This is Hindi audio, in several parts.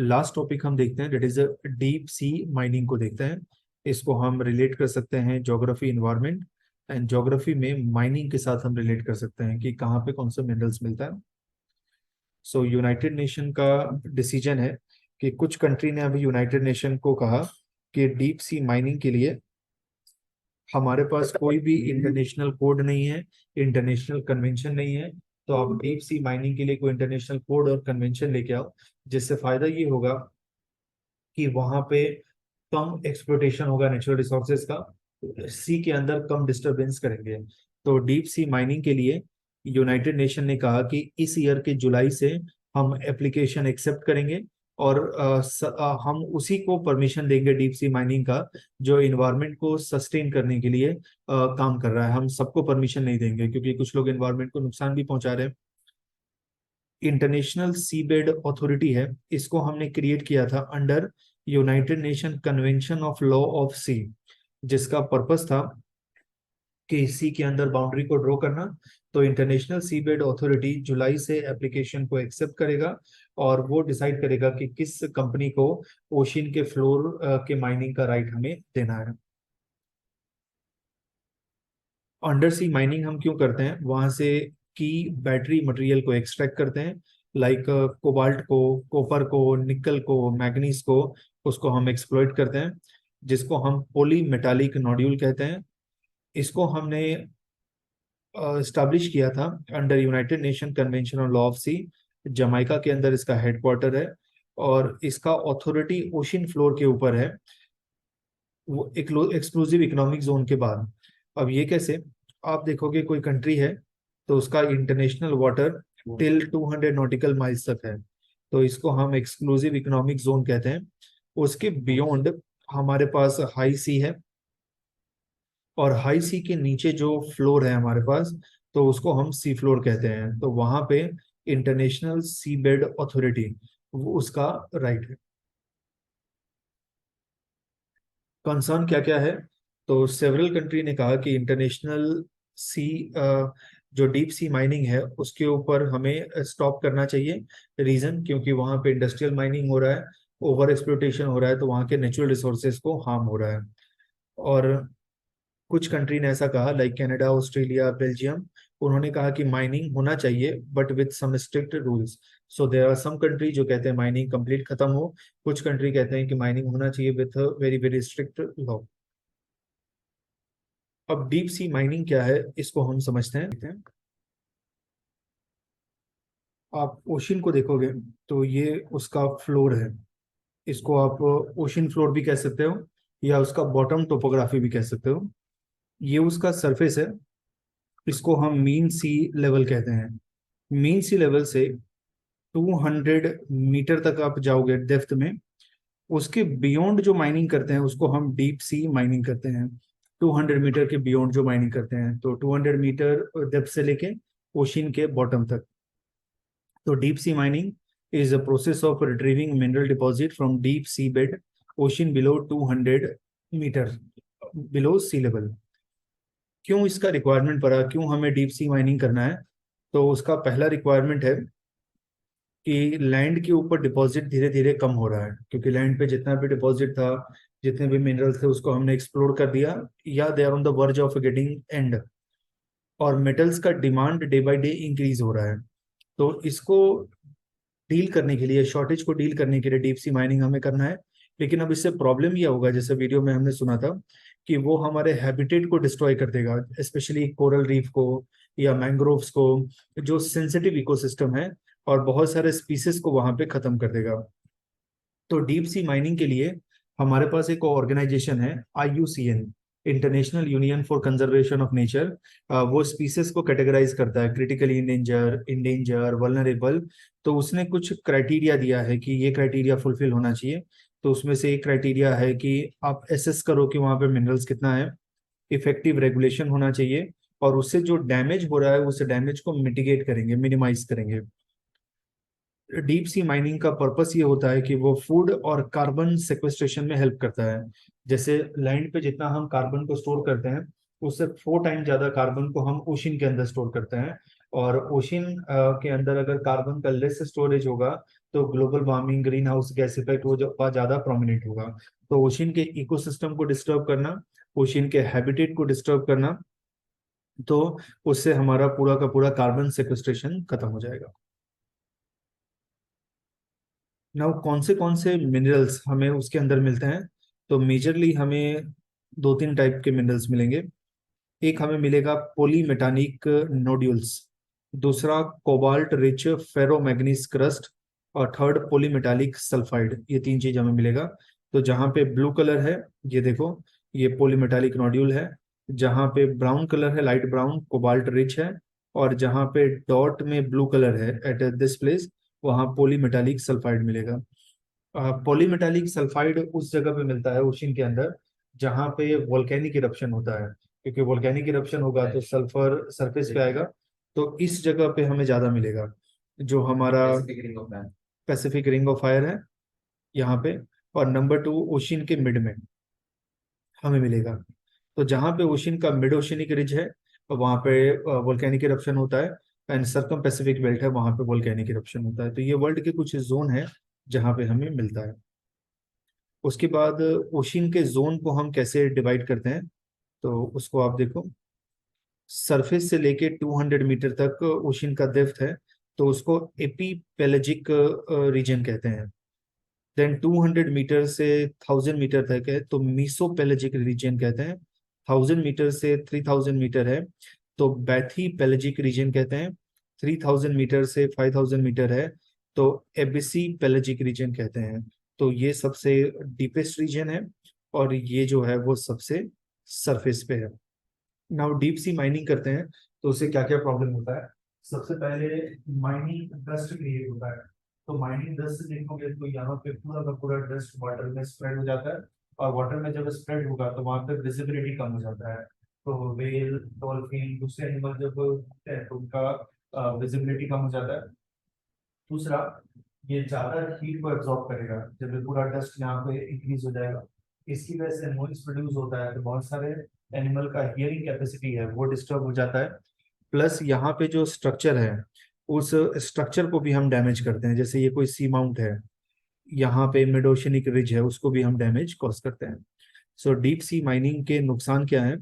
लास्ट टॉपिक हम देखते हैं, that is deep sea mining को देखते हैं। इसको हम रिलेट कर सकते हैं ज्योग्राफी इन्वायरमेंट एंड ज्योग्राफी में माइनिंग के साथ हम रिलेट कर सकते हैं कि कहाँ पे कौन सा मिनरल्स मिलता है। सो यूनाइटेड नेशन का डिसीजन है कि कुछ कंट्री ने अभी यूनाइटेड नेशन को कहा कि डीप सी माइनिंग के लिए हमारे पास कोई भी इंटरनेशनल कोड नहीं है, इंटरनेशनल कन्वेंशन नहीं है। तो आप डीप सी माइनिंग के लिए कोई इंटरनेशनल कोड और कन्वेंशन लेके आओ, जिससे फायदा ये होगा कि वहां पे कम एक्सप्लोटेशन होगा नेचुरल रिसोर्सेज का, सी के अंदर कम डिस्टरबेंस करेंगे। तो डीप सी माइनिंग के लिए यूनाइटेड नेशन ने कहा कि इस ईयर के जुलाई से हम एप्लीकेशन एक्सेप्ट करेंगे और हम उसी को परमिशन देंगे डीप सी माइनिंग का जो इन्वायरमेंट को सस्टेन करने के लिए काम कर रहा है। हम सबको परमिशन नहीं देंगे क्योंकि कुछ लोग इन्वायरमेंट को नुकसान भी पहुंचा रहे हैं। इंटरनेशनल सीबेड अथॉरिटी है, इसको हमने क्रिएट किया था under United Nation convention of law of sea, जिसका पर्पस था कि सी के अंदर बाउंड्री को ड्रॉ करना। तो इंटरनेशनल सीबेड अथॉरिटी जुलाई से एप्लीकेशन को एक्सेप्ट करेगा और वो डिसाइड करेगा कि किस कंपनी को ओशियन के फ्लोर के माइनिंग का राइट हमें देना है। अंडर सी माइनिंग हम क्यों करते हैं? वहां से की बैटरी मटेरियल को एक्सट्रैक्ट करते हैं, लाइक कोबाल्ट को, कॉपर को, निकल को, मैग्नीज को, उसको हम एक्सप्लॉइट करते हैं, जिसको हम पॉली मेटालिक नोड्यूल कहते हैं। इसको हमने स्टैब्लिश किया था under United Nation convention on law of sea. Jamaica के अंदर इसका हेडक्वार्टर है और इसका अथॉरिटी ओशियन फ्लोर के ऊपर है, वो एक्सक्लूसिव इकोनॉमिक जोन के बाद। अब ये कैसे? आप देखोगे कोई कंट्री है तो उसका international water till 200 nautical miles तक है, तो इसको हम एक्सक्लूसिव इकोनॉमिक जोन कहते हैं। उसके बियॉन्ड हमारे पास हाई सी है, और हाई सी के नीचे जो फ्लोर है हमारे पास, तो उसको हम सी फ्लोर कहते हैं। तो वहां पे इंटरनेशनल सी बेड अथॉरिटी, वो उसका राइट है। कंसर्न क्या क्या है? तो सेवरल कंट्री ने कहा कि इंटरनेशनल सी जो डीप सी माइनिंग है उसके ऊपर हमें स्टॉप करना चाहिए। रीजन, क्योंकि वहां पे इंडस्ट्रियल माइनिंग हो रहा है, ओवर एक्सप्लोटेशन हो रहा है, तो वहां के नेचुरल रिसोर्सेज को हार्म हो रहा है। और कुछ कंट्री ने ऐसा कहा, लाइक कनाडा, ऑस्ट्रेलिया, बेल्जियम, उन्होंने कहा कि माइनिंग होना चाहिए but with some strict rules. So there are some country जो कहते हैं माइनिंग कंप्लीट खत्म हो, कुछ कंट्री कहते हैं कि माइनिंग होना चाहिए with very very strict law. अब डीप सी माइनिंग क्या है इसको हम समझते हैं। आप ओशन को देखोगे तो ये उसका फ्लोर है, इसको आप ओशन फ्लोर भी कह सकते हो या उसका बॉटम टोपोग्राफी भी कह सकते हो। ये उसका सरफेस है, इसको हम मीन सी लेवल कहते हैं। मीन सी लेवल से 200 मीटर तक आप जाओगे डेप्थ में, उसके बियॉन्ड जो माइनिंग करते हैं उसको हम डीप सी माइनिंग करते हैं। 200 मीटर के बियॉन्ड जो माइनिंग करते हैं, तो 200 मीटर डेप्थ से लेके ओशियन के बॉटम तक। तो deep sea mining is a process of retrieving mineral deposit from deep sea bed ocean below 200 metre below sea level. क्यों इसका रिक्वायरमेंट पड़ा, क्यों हमें डीप सी माइनिंग करना है? तो उसका पहला रिक्वायरमेंट है कि लैंड के ऊपर डिपॉजिट धीरे धीरे कम हो रहा है, क्योंकि लैंड पे जितना भी डिपॉजिट था, जितने भी मिनरल्स थे, उसको हमने एक्सप्लोर कर दिया, या they are on the verge of getting end, और मेटल्स का demand day by day increase हो रहा है। तो इसको डील करने के लिए, शॉर्टेज को डील करने के लिए डीप सी माइनिंग हमें करना है। लेकिन अब इससे प्रॉब्लम यह होगा, जैसे वीडियो में हमने सुना था, कि वो हमारे हैबिटेट को डिस्ट्रॉय कर देगा, स्पेशली कोरल रीफ को या मैंग्रोव्स को, जो सेंसिटिव इकोसिस्टम है, और बहुत सारे स्पीसीज को वहां पे खत्म कर देगा। तो डीप सी माइनिंग के लिए हमारे पास एक ऑर्गेनाइजेशन है, IUCN, international union for conservation of nature. वो स्पीसीज को कैटेगराइज करता है, क्रिटिकली इंडेंजर, इंडेंजर, वल्नरेबल। तो उसने कुछ क्राइटेरिया दिया है कि ये क्राइटेरिया फुलफिल होना चाहिए। तो उसमें से एक क्राइटेरिया है कि आप एसेस करो कि वहाँ पे मिनरल्स कितना है, इफेक्टिव रेगुलेशन होना चाहिए, और उससे जो डैमेज हो रहा है उस डैमेज को मिटिगेट करेंगे, मिनिमाइज करेंगे। डीप सी माइनिंग का पर्पस ये होता है कि वो फूड और कार्बन सेक्वेस्ट्रेशन में हेल्प करता है। जैसे लैंड पे जितना हम कार्बन को स्टोर करते हैं, उससे 4 टाइम ज्यादा कार्बन को हम ओशन के अंदर स्टोर करते हैं। और ओशन के अंदर अगर कार्बन का लेस स्टोरेज होगा तो global warming, green house gas effect वो ज्यादा प्रोमिनेंट होगा। तो ओशन के इकोसिस्टम को डिस्टर्ब करना, ओशन के हैबिटेट को डिस्टर्ब करना, तो उससे हमारा पूरा का पूरा कार्बन सेक्वेस्ट्रेशन खत्म हो जाएगा। नाउ कौन से मिनरल्स हमें उसके अंदर मिलते हैं? तो मेजरली हमें दो तीन टाइप के मिनरल्स मिलेंगे। एक हमें मिलेगा पॉलीमेटालिक नोड्यूल्स, दूसरा कोबाल्ट रिच फेरोमैग्नीज क्रस्ट, और थर्ड पॉलीमेटालिक सल्फाइड। ये तीन चीज हमें मिलेगा। तो जहाँ पे ब्लू कलर है, ये देखो, ये पॉलीमेटालिक नोड्यूल है। जहाँ पे ब्राउन कलर है, लाइट ब्राउन, कोबाल्ट रिच है। और जहाँ पे डॉट में ब्लू कलर है एट दिस प्लेस, वहाँ पॉलीमेटालिक सल्फाइड मिलेगा। पॉलीमेटालिक सल्फाइड उस जगह पे मिलता है ओशन के अंदर जहाँ पे वोल्केनिक इरप्शन होता है, क्योंकि वोल्केनिक इरप्शन होगा तो सल्फर सरफेस पे आएगा। तो इस जगह पे हमें ज्यादा मिलेगा, जो हमारा पैसिफिक रिंग ऑफ फायर है यहाँ पे। और नंबर टू, ओशन के मिड में हमें मिलेगा। तो जहाँ पे ओशन का मिड ओशनिक रिज है वहाँ पे वोल्केनिक इरप्शन होता है, एंड सर्कम पैसिफिक बेल्ट है वहाँ पे वोल्केनिक इरप्शन होता है। तो ये वर्ल्ड के कुछ जोन है जहाँ पे हमें मिलता है। उसके बाद ओशन के जोन को हम कैसे डिवाइड करते हैं, तो उसको आप देखो। सरफेस से लेके 200 मीटर तक ओशन का डेप्थ है, तो उसको एपी पेलेजिक रीजन कहते हैं। देन 200 मीटर से 1000 मीटर तक है तो मीसो पेलेजिक रीजन कहते हैं। 1000 मीटर से 3000 मीटर है तो बैथी पेलेजिक रीजन कहते हैं। 3000 मीटर से 5000 मीटर है तो एबिसी पेलेजिक रीजन कहते हैं। तो ये सबसे डीपेस्ट रीजन है, और ये जो है वो सबसे सरफेस पे है। नाउ डीप सी माइनिंग करते हैं तो उससे क्या क्या प्रॉब्लम होता है। सबसे पहले माइनिंग डस्ट क्रिएट होता है। तो माइनिंग डस्ट से देखोगे तो यहाँ पे पूरा का पूरा डस्ट वाटर में स्प्रेड हो जाता है, और वाटर में जब स्प्रेड होगा तो वहाँ पे विजिबिलिटी कम हो जाता है। तो वेल, डॉल्फिन, दूसरे एनिमल जब होते हैं तो उनका विजिबिलिटी कम हो जाता है। दूसरा, ये ज्यादा हीट को एब्जॉर्ब करेगा जब ये पूरा डस्ट यहाँ पे इंक्रीज हो जाएगा। इसकी वजह से नॉइज प्रोड्यूस होता है, तो बहुत सारे एनिमल का हियरिंग कैपेसिटी है वो डिस्टर्ब हो जाता है। प्लस यहाँ पे जो स्ट्रक्चर है उस स्ट्रक्चर को भी हम डैमेज करते हैं। जैसे ये कोई सी माउंट है, यहाँ पे मिड ओशनिक रिज है, उसको भी हम डैमेज कॉज करते हैं। सो डीप सी माइनिंग के नुकसान क्या है?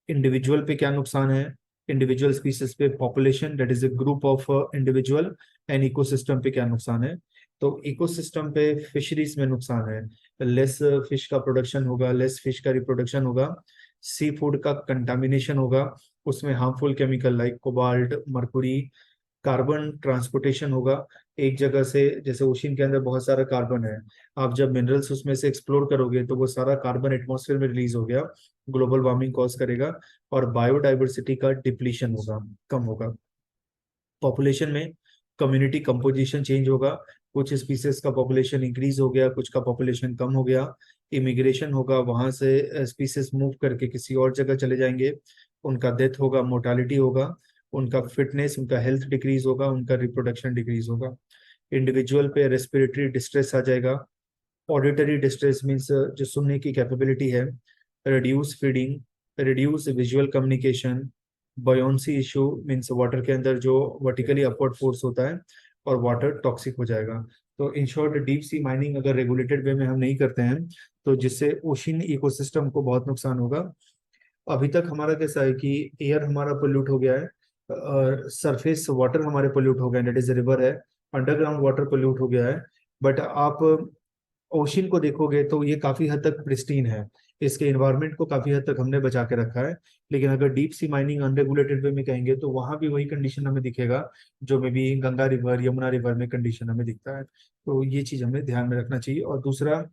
इंडिविजुअल पे क्या नुकसान है? इंडिविजुअल स्पीसीज पे, population that is a group of individual, and ecosystem पे क्या नुकसान है? तो इकोसिस्टम पे फिशरीज में नुकसान है। लेस फिश का प्रोडक्शन होगा, लेस फिश का रिप्रोडक्शन होगा। सी फूड का कंटामिनेशन होगा, उसमें harmful chemical like cobalt, Mercury, carbon transportation होगा एक जगह से। जैसे ओशन के अंदर बहुत सारा कार्बन है, आप जब मिनरल्स उसमें से एक्सप्लोर करोगे तो वो सारा कार्बन एटमॉस्फेयर में रिलीज हो गया, ग्लोबल वार्मिंग कॉज करेगा, और बायोडाइवर्सिटी का डिप्लीशन होगा, कम होगा। पॉपुलेशन में कम्युनिटी कंपोजिशन चेंज होगा, कुछ स्पीसीज का पॉपुलेशन इंक्रीज हो गया, कुछ का पॉपुलेशन कम हो गया। इमिग्रेशन होगा, वहां से स्पीसीज मूव करके किसी और जगह चले जाएंगे, उनका डेथ होगा, मोर्टालिटी होगा, उनका फिटनेस, उनका हेल्थ डिक्रीज होगा, उनका रिप्रोडक्शन डिक्रीज होगा। इंडिविजुअल पे रेस्पिरेटरी डिस्ट्रेस आ जाएगा। ऑडिटरी डिस्ट्रेस मीन्स जो सुनने की कैपेबिलिटी है। Reduce feeding, reduce visual communication. Buoyancy issue means water के अंदर जो वर्टिकली अपवर्ड फोर्स होता है, और वाटर टॉक्सिक हो जाएगा। तो in short, deep sea mining अगर रेगुलेटेड वे में हम नहीं करते हैं तो जिससे ओशन इकोसिस्टम को बहुत नुकसान होगा। अभी तक हमारा कैसा है कि एयर हमारा पोल्यूट हो गया है, सरफेस वाटर हमारे पोल्यूट हो गए, दैट इज रिवर है, अंडरग्राउंड वाटर पोल्यूट हो गया है। बट आप ओशन को देखोगे तो ये काफी हद तक प्रिस्टीन है, इसके इन्वायरमेंट को काफी हद तक हमने बचा के रखा है। लेकिन अगर डीप सी माइनिंग अनरेगुलेटेड वे में कहेंगे तो वहां भी वही कंडीशन हमें दिखेगा जो may be Ganga river, Yamuna river में कंडीशन हमें दिखता है। तो ये चीज हमें ध्यान में रखना चाहिए। और दूसरा,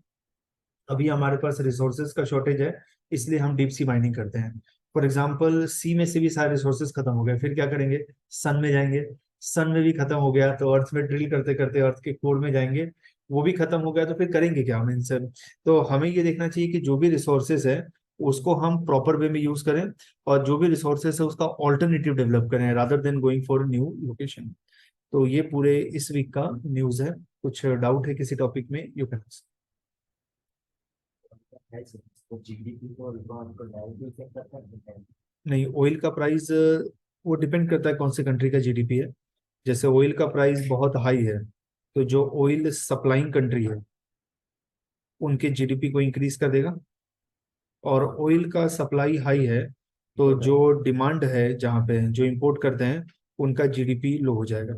अभी हमारे पास रिसोर्सेज का शॉर्टेज है, इसलिए हम डीप सी माइनिंग करते हैं। फॉर एग्जाम्पल, सी में से भी सारे रिसोर्सेज खत्म हो गए, फिर क्या करेंगे? सन में जाएंगे। सन में भी खत्म हो गया तो अर्थ में ड्रिल करते करते अर्थ के कोर में जाएंगे, वो भी खत्म हो गया तो फिर करेंगे क्या हम इनसे? तो हमें ये देखना चाहिए कि जो भी रिसोर्सेज है उसको हम प्रॉपर वे में यूज करें, और जो भी रिसोर्सेज है उसका ऑल्टरनेटिव डेवलप करें rather than going for new location. तो ये पूरे इस वीक का न्यूज है। कुछ डाउट है किसी टॉपिक में, यू कैन। तो जीडीपी को डायरेक्टली इफेक्ट करता है। नहीं, ऑयल का प्राइस वो डिपेंड करता है कौन से कंट्री का जीडीपी है। जैसे ऑयल का प्राइस बहुत हाई है, तो जो ऑयल सप्लाइंग कंट्री है उनके जीडीपी को इंक्रीज कर देगा। और ऑयल का सप्लाई हाई है, तो जो डिमांड है जहाँ पे जो इंपोर्ट करते हैं उनका जीडीपी लो हो जाएगा।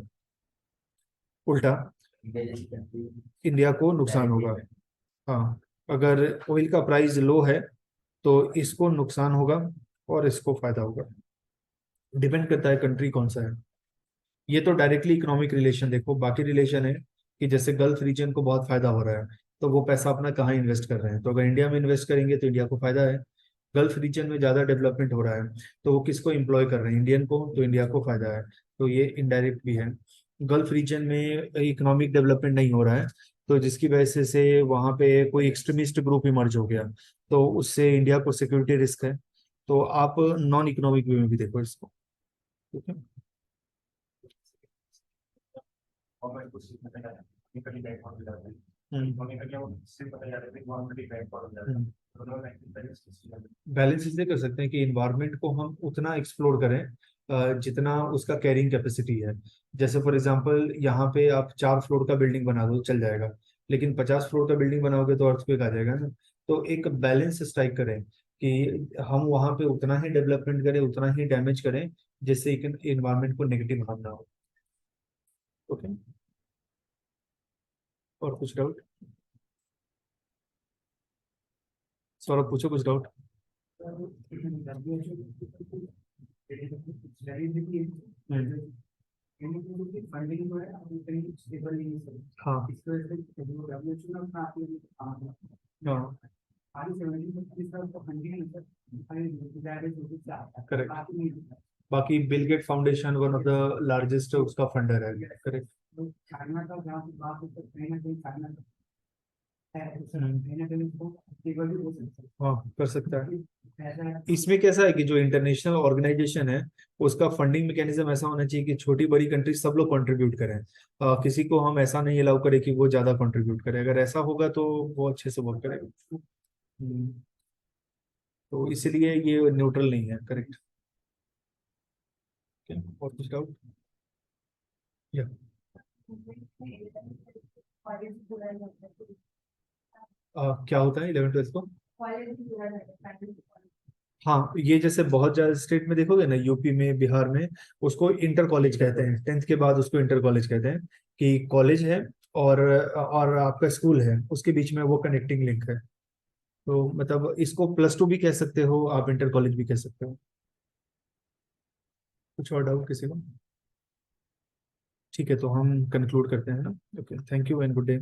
उल्टा इंडिया को नुकसान होगा। हाँ, अगर ऑयल का प्राइस लो है तो इसको नुकसान होगा और इसको फायदा होगा। डिपेंड करता है कंट्री कौन सा है। ये तो डायरेक्टली इकोनॉमिक रिलेशन देखो। बाकी रिलेशन है कि जैसे गल्फ रीजन को बहुत फायदा हो रहा है, तो वो पैसा अपना कहाँ इन्वेस्ट कर रहे हैं। तो अगर इंडिया में इन्वेस्ट करेंगे तो इंडिया को फायदा है। गल्फ रीजन में ज्यादा डेवलपमेंट हो रहा है, तो वो किसको एम्प्लॉय कर रहे हैं, इंडियन को, तो इंडिया को फायदा है। तो ये इनडायरेक्ट भी है। गल्फ रीजन में इकोनॉमिक डेवलपमेंट नहीं हो रहा है, तो जिसकी वजह से वहां पे कोई एक्सट्रीमिस्ट ग्रुप इमर्ज हो गया, तो उससे इंडिया को सिक्योरिटी रिस्क है। तो आप नॉन इकोनॉमिक वे में भी देखो इसको। ठीक है। बैलेंस इसलिए कर सकते हैं कि इन्वायरमेंट को हम उतना एक्सप्लोर करें जितना उसका कैरिंग कैपेसिटी है। जैसे फॉर एग्जांपल यहाँ पे आप 4 फ्लोर का बिल्डिंग बना दो चल जाएगा, लेकिन 50 फ्लोर का बिल्डिंग बनाओगे तो अर्थक्वेक आ जाएगा ना। तो एक बैलेंस स्ट्राइक करें कि हम वहाँ पे उतना ही डेवलपमेंट करें, उतना ही डैमेज करें जिससे इन्वायरमेंट को नेगेटिव हार्म ना हो। ओके। और कुछ डाउट? सौरभ पूछो कुछ डाउट। हाँ। हाँ, करेक्ट। बाकी Bill Gate foundation one of the largest उसका फंडर है। करेक्ट। हाँ, कर सकता है। इसमें कैसा है कि जो इंटरनेशनल ऑर्गेनाइजेशन है उसका फंडिंग मैकेनिज्म ऐसा होना चाहिए कि छोटी बड़ी कंट्री सब लोग कंट्रीब्यूट करें। किसी को हम ऐसा नहीं अलाउ करें कि वो ज्यादा कंट्रीब्यूट करे। अगर ऐसा होगा तो वो अच्छे से वर्क करेगा। हम्म, तो इसलिए ये न्यूट्रल नहीं है। करेक्ट। और कुछ डाउट? या क्या होता है 11 ट्वेल्थ को? हाँ, ये जैसे बहुत ज्यादा स्टेट में देखोगे ना, यूपी में, बिहार में, उसको इंटर कॉलेज कहते हैं। 10th के बाद उसको इंटर कॉलेज कहते हैं कि कॉलेज है और आपका स्कूल है, उसके बीच में वो कनेक्टिंग लिंक है। तो मतलब इसको +2 भी कह सकते हो आप, इंटर कॉलेज भी कह सकते हो। कुछ और डाउट किसी को? ठीक है, तो हम कंक्लूड करते हैं ना। Okay, thank you and good day.